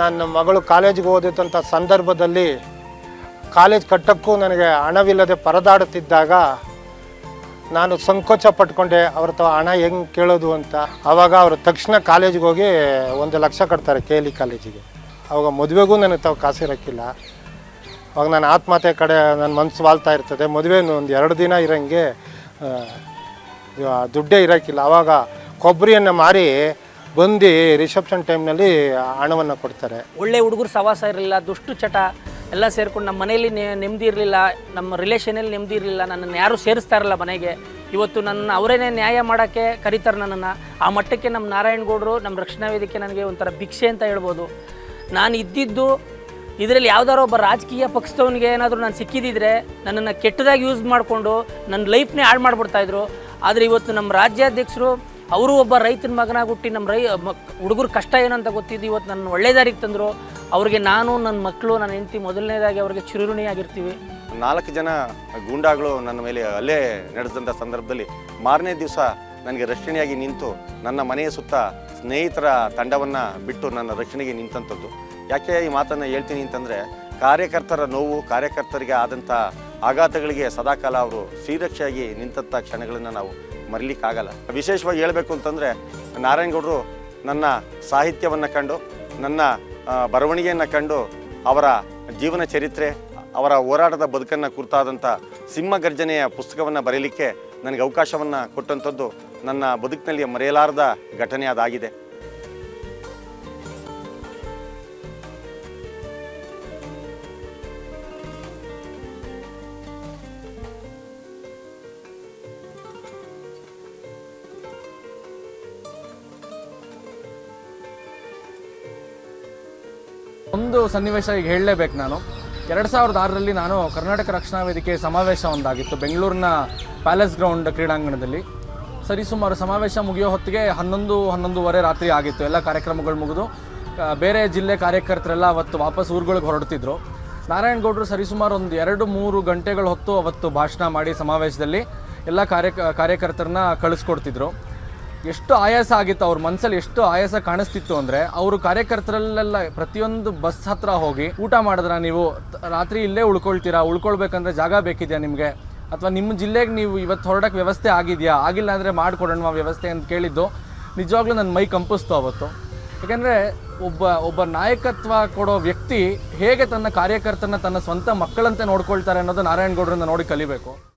ನನ್ನ ಮಗಳು ಕಾಲೇಜಿಗೆ ಓದಿದಂಥ ಸಂದರ್ಭದಲ್ಲಿ ಕಾಲೇಜ್ ಕಟ್ಟೋಕ್ಕೂ ನನಗೆ ಹಣವಿಲ್ಲದೆ ಪರದಾಡುತ್ತಿದ್ದಾಗ ನಾನು ಸಂಕೋಚ ಪಟ್ಕೊಂಡೆ ಅವ್ರ ಹತ್ರ ಹಣ ಹೆಂಗೆ ಕೇಳೋದು ಅಂತ. ಆವಾಗ ಅವರು ತಕ್ಷಣ ಕಾಲೇಜಿಗೆ ಹೋಗಿ 1 ಲಕ್ಷ ಕಟ್ತಾರೆ KLE ಕಾಲೇಜಿಗೆ. ಅವಾಗ ಮದುವೆಗೂ ನನಗೆ ತಾವು ಕಾಸಿರೋಕ್ಕಿಲ್ಲ. ಅವಾಗ ನಾನು ಆತ್ಮಹತ್ಯೆ ಕಡೆ ನನ್ನ ಮನಸ್ಸು ವಾಲ್ತಾ ಇರ್ತದೆ. ಮದುವೆ ಒಂದು 2 ದಿನ ಇರೋಂಗೆ ದುಡ್ಡೇ ಇರೋಕ್ಕಿಲ್ಲ. ಆವಾಗ ಕೊಬ್ಬರಿಯನ್ನು ಮಾರಿ ಬಂದು ರಿಸೆಪ್ಷನ್ ಟೈಮ್ನಲ್ಲಿ ಹಣವನ್ನು ಕೊಡ್ತಾರೆ. ಒಳ್ಳೆ ಹುಡುಗರು ಸವಾಸ ಇರಲಿಲ್ಲ, ದುಷ್ಟು ಚಟ ಎಲ್ಲ ಸೇರ್ಕೊಂಡು ನಮ್ಮ ಮನೆಯಲ್ಲಿ ನೆಮ್ಮದಿ ಇರಲಿಲ್ಲ, ನಮ್ಮ ರಿಲೇಷನಲ್ಲಿ ನೆಮ್ಮದಿ ಇರಲಿಲ್ಲ. ನನ್ನನ್ನು ಯಾರೂ ಸೇರಿಸ್ತಾ ಇರಲ್ಲ ಮನೆಗೆ. ಇವತ್ತು ನನ್ನ ಅವರೇನೇ ನ್ಯಾಯ ಮಾಡೋಕ್ಕೆ ಕರೀತಾರೆ ನನ್ನನ್ನು. ಆ ಮಟ್ಟಕ್ಕೆ ನಮ್ಮ ನಾರಾಯಣಗೌಡರು, ನಮ್ಮ ರಕ್ಷಣಾ ವೇದಿಕೆ ನನಗೆ ಒಂಥರ ಭಿಕ್ಷೆ ಅಂತ ಹೇಳ್ಬೋದು. ನಾನು ಇದ್ದಿದ್ದು ಇದರಲ್ಲಿ ಯಾವುದಾರೋ ಒಬ್ಬ ರಾಜಕೀಯ ಪಕ್ಷದವನಿಗೆ ಏನಾದರೂ ನಾನು ಸಿಕ್ಕಿದ್ದಿದ್ರೆ ನನ್ನನ್ನು ಕೆಟ್ಟದಾಗಿ ಯೂಸ್ ಮಾಡಿಕೊಂಡು ನನ್ನ ಲೈಫ್ನೇ ಹಾಳು ಮಾಡಿಬಿಡ್ತಾಯಿದ್ರು. ಆದರೆ ಇವತ್ತು ನಮ್ಮ ರಾಜ್ಯಾಧ್ಯಕ್ಷರು ಅವರು ಒಬ್ಬ ರೈತನ ಮಗನಾಗಿ ಹುಟ್ಟಿ ನಮ್ಮ ಹುಡುಗರ ಕಷ್ಟ ಏನಂತ ಗೊತ್ತಿದ್ದು ಇವತ್ತು ನನ್ನ ಒಳ್ಳೆ ದಾರಿಗೆ ತಂದರು. ಅವ್ರಿಗೆ ನಾನು, ನನ್ನ ಮಕ್ಕಳು, ನನ್ನ ಹೆಂಡತಿ ಮೊದಲನೇದಾಗಿ ಅವ್ರಿಗೆ ಚಿರಋಣಿಯಾಗಿರ್ತೀವಿ. 4 ಜನ ಗೂಂಡಾಗಳು ನನ್ನ ಮೇಲೆ ಅಲ್ಲೇ ನಡೆದಂಥ ಸಂದರ್ಭದಲ್ಲಿ ಮಾರನೇ ದಿವಸ ನನಗೆ ರಕ್ಷಣೆಯಾಗಿ ನಿಂತು ನನ್ನ ಮನೆಯ ಸುತ್ತ ಸ್ನೇಹಿತರ ತಂಡವನ್ನು ಬಿಟ್ಟು ನನ್ನ ರಕ್ಷಣೆಗೆ ನಿಂತಂಥದ್ದು. ಯಾಕೆ ಈ ಮಾತನ್ನು ಹೇಳ್ತೀನಿ ಅಂತಂದರೆ, ಕಾರ್ಯಕರ್ತರ ನೋವು, ಕಾರ್ಯಕರ್ತರಿಗೆ ಆದಂಥ ಆಘಾತಗಳಿಗೆ ಸದಾಕಾಲ ಅವರು ಶ್ರೀರಕ್ಷೆಯಾಗಿ ನಿಂತಂಥ ಕ್ಷಣಗಳನ್ನು ನಾವು ಮರೀಲಿಕ್ಕಾಗಲ್ಲ. ವಿಶೇಷವಾಗಿ ಹೇಳಬೇಕು ಅಂತಂದರೆ, ನಾರಾಯಣಗೌಡರು ನನ್ನ ಸಾಹಿತ್ಯವನ್ನು ಕಂಡು, ನನ್ನ ಬರವಣಿಗೆಯನ್ನು ಕಂಡು, ಅವರ ಜೀವನ ಚರಿತ್ರೆ, ಅವರ ಹೋರಾಟದ ಬದುಕನ್ನು ಕುರಿತಾದಂಥ ಸಿಂಹಗರ್ಜನೆಯ ಪುಸ್ತಕವನ್ನು ಬರೀಲಿಕ್ಕೆ ನನಗೆ ಅವಕಾಶವನ್ನು ಕೊಟ್ಟಂಥದ್ದು ನನ್ನ ಬದುಕಿನಲ್ಲಿ ಮರೆಯಲಾರದ ಘಟನೆ ಅದಾಗಿದೆ. ಒಂದು ಸನ್ನಿವೇಶ ಈಗ ಹೇಳಲೇಬೇಕು. ನಾನು 2006ರಲ್ಲಿ ನಾನು ಕರ್ನಾಟಕ ರಕ್ಷಣಾ ವೇದಿಕೆ ಸಮಾವೇಶ ಒಂದಾಗಿತ್ತು ಬೆಂಗಳೂರಿನ ಪ್ಯಾಲೇಸ್ ಗ್ರೌಂಡ್ ಕ್ರೀಡಾಂಗಣದಲ್ಲಿ. ಸರಿಸುಮಾರು ಸಮಾವೇಶ ಮುಗಿಯೋ ಹೊತ್ತಿಗೆ 11:30 ರಾತ್ರಿ ಆಗಿತ್ತು. ಎಲ್ಲ ಕಾರ್ಯಕ್ರಮಗಳು ಮುಗಿದು ಬೇರೆ ಜಿಲ್ಲೆ ಕಾರ್ಯಕರ್ತರೆಲ್ಲ ಅವತ್ತು ವಾಪಸ್ ಊರುಗಳಿಗೆ ಹೊರಡ್ತಿದ್ರು. ನಾರಾಯಣಗೌಡರು ಸರಿಸುಮಾರು ಒಂದು 2-3 ಗಂಟೆಗಳ ಹೊತ್ತು ಅವತ್ತು ಭಾಷಣ ಮಾಡಿ ಸಮಾವೇಶದಲ್ಲಿ ಎಲ್ಲ ಕಾರ್ಯಕರ್ತರನ್ನ ಕಳಿಸ್ಕೊಡ್ತಿದ್ರು. ಎಷ್ಟು ಆಯಾಸ ಆಗಿತ್ತು, ಅವ್ರ ಮನಸ್ಸಲ್ಲಿ ಎಷ್ಟು ಆಯಾಸ ಕಾಣಿಸ್ತಿತ್ತು ಅಂದರೆ, ಅವರು ಕಾರ್ಯಕರ್ತರಲ್ಲೆಲ್ಲ ಪ್ರತಿಯೊಂದು ಬಸ್ ಹತ್ರ ಹೋಗಿ, ಊಟ ಮಾಡಿದ್ರ ನೀವು, ರಾತ್ರಿ ಇಲ್ಲೇ ಉಳ್ಕೊಳ್ಬೇಕಂದ್ರೆ ಜಾಗ ಬೇಕಿದೆಯಾ ನಿಮಗೆ, ಅಥವಾ ನಿಮ್ಮ ಜಿಲ್ಲೆಗೆ ನೀವು ಇವತ್ತು ಹೊರಡಕ್ಕೆ ವ್ಯವಸ್ಥೆ ಆಗಿದೆಯಾ, ಆಗಿಲ್ಲ ಅಂದರೆ ಮಾಡಿಕೊಡೋಣ ವ್ಯವಸ್ಥೆ ಅಂತ ಕೇಳಿದ್ದು ನಿಜವಾಗ್ಲೂ ನನ್ನ ಮೈ ಕಂಪಿಸ್ತು ಅವತ್ತು. ಯಾಕೆಂದರೆ ಒಬ್ಬ ನಾಯಕತ್ವ ಕೊಡೋ ವ್ಯಕ್ತಿ ಹೇಗೆ ತನ್ನ ಕಾರ್ಯಕರ್ತರನ್ನ ತನ್ನ ಸ್ವಂತ ಮಕ್ಕಳಂತೆ ನೋಡ್ಕೊಳ್ತಾರೆ ಅನ್ನೋದು ನಾರಾಯಣಗೌಡರನ್ನ ನೋಡಿ ಕಲಿಬೇಕು.